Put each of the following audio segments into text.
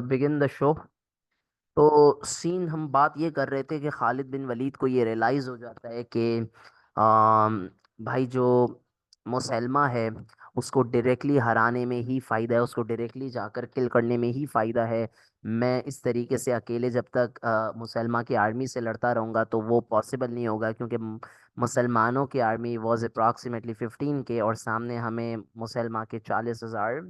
Begin the show. तो scene हम बात ये कर रहे थे कि खालिद बिन वलीद को ये रियलाइज हो जाता है कि भाई जो मुसलमा है उसको डायरेक्टली हराने में ही फायदा है, उसको डायरेक्टली जाकर किल करने में ही फायदा है। मैं इस तरीके से अकेले जब तक मुसलमा की आर्मी से लड़ता रहूंगा तो वो पॉसिबल नहीं होगा, क्योंकि मुसलमानों की आर्मी वॉज अप्रॉक्सीमेटली 15K और सामने हमें मुसलमान के 40,000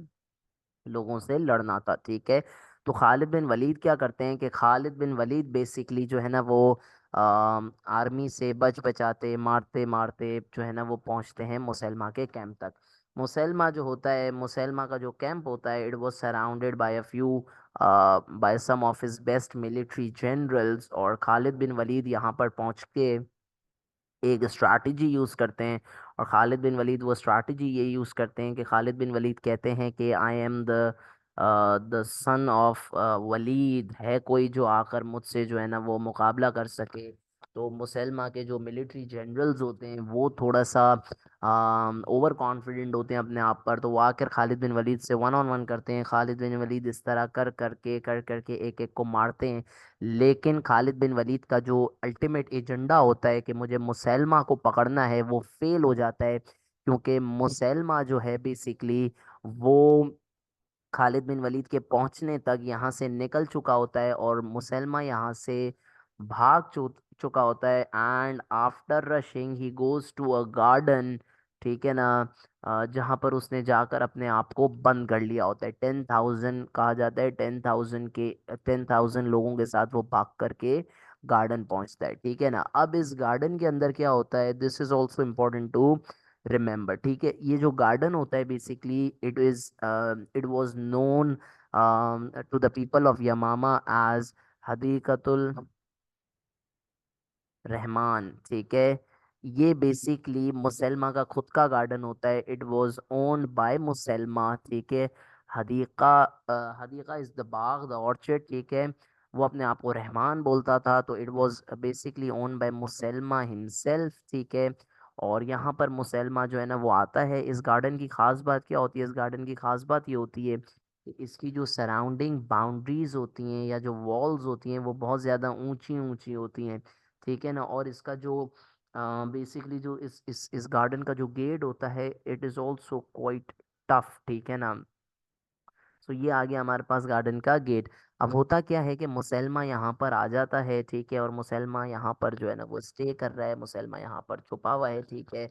लोगों से लड़ना था। ठीक है। तो खालिद बिन वलीद क्या करते हैं कि खालिद बिन वलीद बेसिकली जो है ना वो आर्मी से बच बचाते मारते मारते जो है ना वो पहुंचते हैं मुसलमा के कैंप तक। मुसलमा जो होता है, मुसलमा का जो कैंप होता है, it was surrounded by a few by some of his best military generals. और खालिद बिन वलीद यहाँ पर पहुंच के एक स्ट्रैटेजी यूज करते हैं। और खालिद बिन वलीद वो स्ट्रैटेजी ये यूज करते हैं कि खालिद बिन वलीद कहते हैं कि I am the son of Walid, है कोई जो आकर मुझसे जो है ना वो मुकाबला कर सके। तो मुसलमा के जो मिलिट्री जनरल्स होते हैं वो थोड़ा सा ओवर कॉन्फिडेंट होते हैं अपने आप पर, तो वो आकर खालिद बिन वलीद से वन ऑन वन करते हैं। खालिद बिन वलीद इस तरह कर करके एक एक को मारते हैं। लेकिन खालिद बिन वलीद का जो अल्टीमेट एजेंडा होता है कि मुझे मुसैलमा को पकड़ना है, वो फेल हो जाता है, क्योंकि मुसैलमा जो है बेसिकली वो खालिद बिन वलीद के पहुंचने तक यहाँ से निकल चुका होता है और मुसलमा यहाँ से चुका होता है। And after rushing he goes to a garden, ठीक है ना, जहाँ पर उसने जाकर अपने आप को बंद कर लिया होता है। 10,000 कहा जाता है, 10,000 लोगों के साथ वो भाग करके गार्डन पहुंचता है। ठीक है ना। अब इस गार्डन के अंदर क्या होता है, this is also important to remember. ठीक है। ये जो गार्डन होता है basically it was known to the people of Yamama as हदीकतुल रहमान। ठीक है। ये बेसिकली मुसलमा का खुद का गार्डन होता है। It was owned by Musaylima. ठीक है। हदीका हदीका इज द बाग, द ऑर्चर्ड। ठीक है। वो अपने आप को रहमान बोलता था, तो it was basically owned by Musaylima himself. ठीक है। और यहाँ पर मुसलमा जो है ना वो आता है। इस गार्डन की खास बात क्या होती है, इस गार्डन की खास बात ये होती है कि इसकी जो सराउंडिंग बाउंड्रीज होती हैं या जो वॉल्स होती हैं वो बहुत ज़्यादा ऊंची ऊंची होती हैं। ठीक है ना। और इसका जो बेसिकली जो इस गार्डन का जो गेट होता है, it is also quite tough. ठीक है ना। तो ये आ गया हमारे पास गार्डन का गेट। अब होता क्या है कि मुसलमा यहाँ पर आ जाता है। ठीक है। और मुसलमा यहाँ पर जो है ना वो स्टे कर रहा है, मुसलमा यहाँ पर छुपा हुआ है। ठीक है।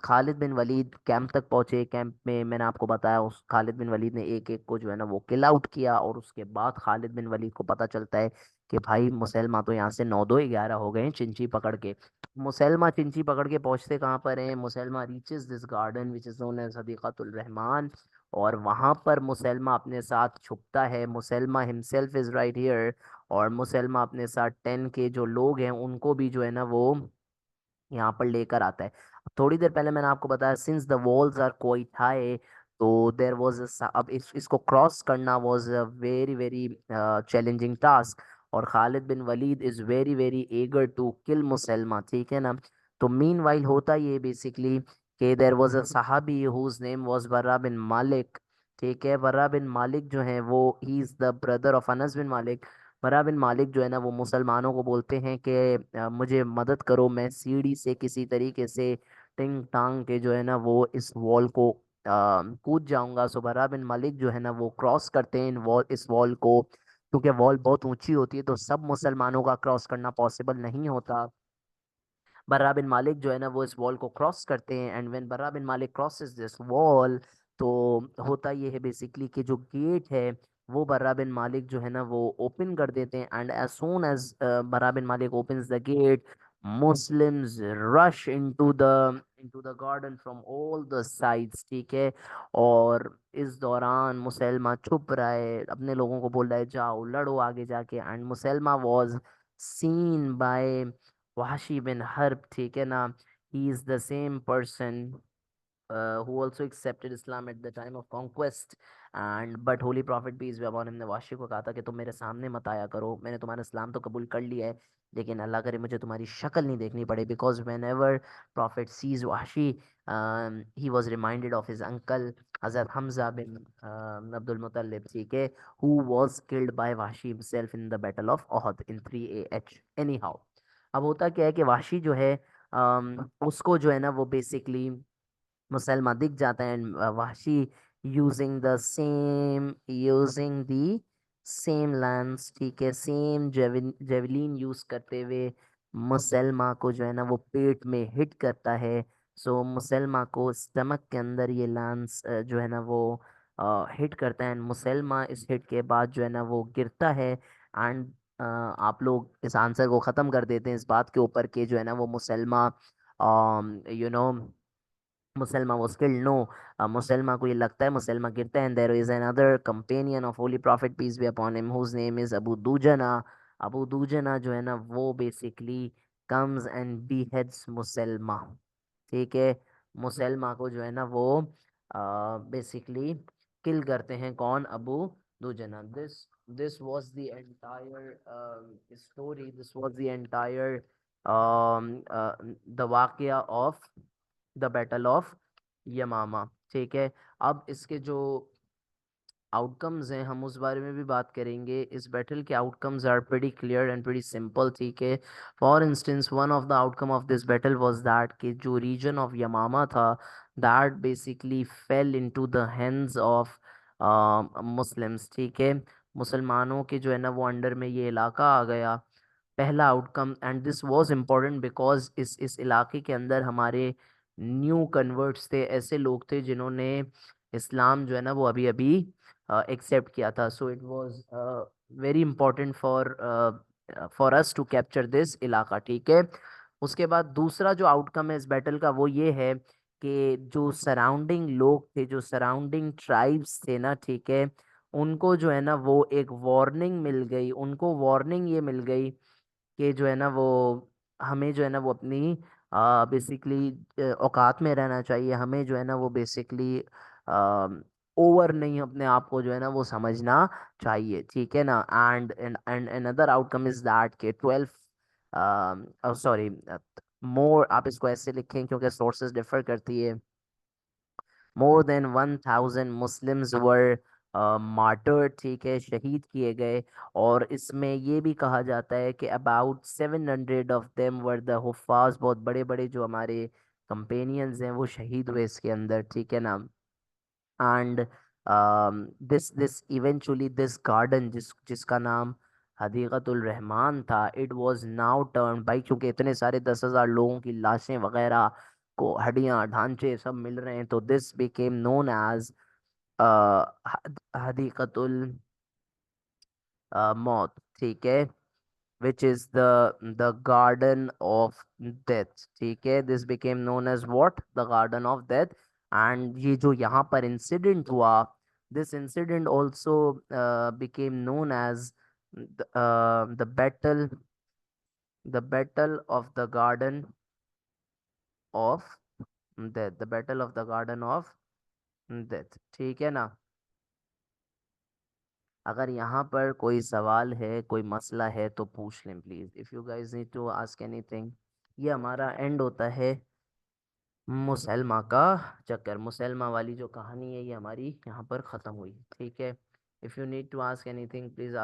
खालिद बिन वलीद कैंप तक पहुंचे। कैंप में मैंने आपको बताया उस खालिद बिन वलीद ने एक एक को जो है ना वो किल आउट किया। और उसके बाद खालिद बिन वलीद को पता चलता है कि भाई मुसलमा तो यहाँ से 9-2-11 हो गए हैं चिंची पकड़ के। मुसलमा चिंची पकड़ के पहुंचते कहाँ पर है, Musaylima reaches this garden which is known as हदीक़तुल रहमान। और वहां पर मुसलमा अपने साथ छुपता है। Musaylima himself is right here. और मुसलमा अपने साथ 10 के जो लोग हैं उनको भी जो है ना वो यहाँ पर लेकर आता है। थोड़ी देर पहले मैंने आपको बताया since the walls are quite high, तो देर वाज अब इसको क्रॉस करना was a very very challenging task. और Khalid bin Walid is very very eager to kill Musaylima. ठीक है ना। तो मीन वाइल होता ये बेसिकली कि देर वाज अ सहाबी whose name was Bara bin Malik. ठीक है। बर्रा बिन मालिक जो है वो he is the brother of Anas bin Malik. Bara bin Malik जो है ना वो मुसलमानों को बोलते हैं कि मुझे मदद करो, मैं सीढ़ी से किसी तरीके से टिंग टांग के जो है ना वो इस वॉल को कूद जाऊंगा। सो बरा बिन मालिक जो है ना वो क्रॉस करते हैं इस वॉल को, क्योंकि वॉल बहुत ऊंची होती है तो सब मुसलमानों का क्रॉस करना पॉसिबल नहीं होता। बर्रा बिन मालिक जो है ना वो इस वॉल को क्रॉस करते हैं। एंड व्हेन बर्रा बिन मालिक क्रॉसेस दिस वॉल, तो होता ये है बेसिकली कि जो गेट है वो बर्रा बिन मालिक जो है ना वो ओपन कर देते हैं। And as soon as Bara bin Malik opens the gate, Muslims rush into the garden from all the sides. ठीक है। और इस दौरान मुसलमा छुप रहा है, अपने लोगों को बोल रहा है जाओ लड़ो आगे जाके। And Musaylima was seen by Wahshi bin Harb. ठीक है ना। He is the same person who also accepted Islam at the time of conquest. And but holy prophet peace be upon him ने वाशी को कहा था कि तुम मेरे सामने मत आया करो, मैंने तुम्हारा इस्लाम तो कबूल कर लिया है, लेकिन अल्लाह करे मुझे तुम्हारी शक्ल नहीं देखनी पड़े, because when ever prophet sees Vashi, he was reminded of his uncle Hazrat Hamza bin Abdul Muttalib, ठीक है, who was killed by Vashi himself in the battle of Uhud in 3 AH. anyhow, अब होता क्या है कि वाशी जो है, उसको जो है ना वो बेसिकली मुसलमा दिख जाता है, and Vashi using the same lens, ठीक है, सेम जेवलिन यूज करते हुए मुसलमा को जो है ना वो पेट में हिट करता है। सो मुसलमा को स्टमक के अंदर ये लेंस जो है ना वो हिट करता है, एंड मुसलमा इस हिट के बाद जो है ना वो गिरता है। एंड आप लोग इस आंसर को ख़त्म कर देते हैं इस बात के ऊपर कि जो है ना वो Musaylima, you know Musaylima was killed. No, Musaylima को ये लगता है, मुसलमा गिरता है, and there is another companion of holy prophet peace be upon him whose name is Abu Dujana. Abu दूजना जो है ना वो बेसिकली comes and beheads मुसलमा, ठीक है, मुसलमा को जो है ना वो बेसिकली किल करते हैं, कौन, Abu Dujana. This was the entire story, this was the entire the वाकया of the battle of Yamama, ठीक है। अब इसके जो आउटकम्स हैं हम उस बारे में भी बात करेंगे। इस बैटल के outcomes are pretty clear and pretty simple, ठीक है। For instance one of the outcome of this battle was that कि जो रीजन ऑफ यमामा था, that basically fell into the hands of Muslims, ठीक है, मुसलमानों के जो है ना वो अंडर में ये इलाका आ गया। पहला outcome, and this was important because इस इलाके के अंदर हमारे न्यू कन्वर्ट्स थे, ऐसे लोग थे जिन्होंने इस्लाम जो है ना वो अभी अभी एक्सेप्ट किया था। So it was very important for us to capture this इलाका, ठीक है। उसके बाद दूसरा जो आउटकम है इस बैटल का वो ये है कि जो सराउंडिंग लोग थे, जो सराउंडिंग ट्राइब्स थे ना, ठीक है, उनको जो है ना वो एक वार्निंग मिल गई, उनको वार्निंग ये मिल गई कि जो है ना वो हमें जो है ना वो अपनी बेसिकली औकात में रहना चाहिए, हमें जो है ना वो बेसिकली ओवर नहीं अपने आप को जो है ना वो समझना चाहिए, ठीक है ना। And and another outcome is that के 12, सॉरी, मोर, आप इसको ऐसे लिखें क्योंकि सोर्सेज डिफर करती है, मोर देन 1000 मुस्लिम्स वर मार्टर्ड, ठीक है, शहीद किए गए। और इसमें ये भी कहा जाता है कि about 700 of them were the हुफ्फाज, बहुत बड़े बड़े जो हमारे कंपेनियंस हैं वो शहीद हुए इसके अंदर, ठीक है ना। And this eventually this garden जिसका नाम हदीक़तुल रहमान था, इट वाज नाउ टर्न भाई, क्योंकि इतने सारे 10,000 लोगों की लाशें वगैरह को हड्डियां ढांचे सब मिल रहे हैं, तो दिस बिकेम नोन एज हदीक़तुल मौत, ठीक है, which is the garden of death, ठीक है, this became known as what, the garden of death। and ये जो यहाँ पर इंसिडेंट हुआ, this incident also became known as the battle of the garden of death, the battle of the garden of death, ठीक है ना। अगर यहाँ पर कोई सवाल है, कोई मसला है तो पूछ लें please, if you guys need to ask anything. ये हमारा एंड होता है मुसलमा का चक्कर, मुसलमा वाली जो कहानी है ये हमारी यहाँ पर ख़त्म हुई, ठीक है। If you need to ask anything please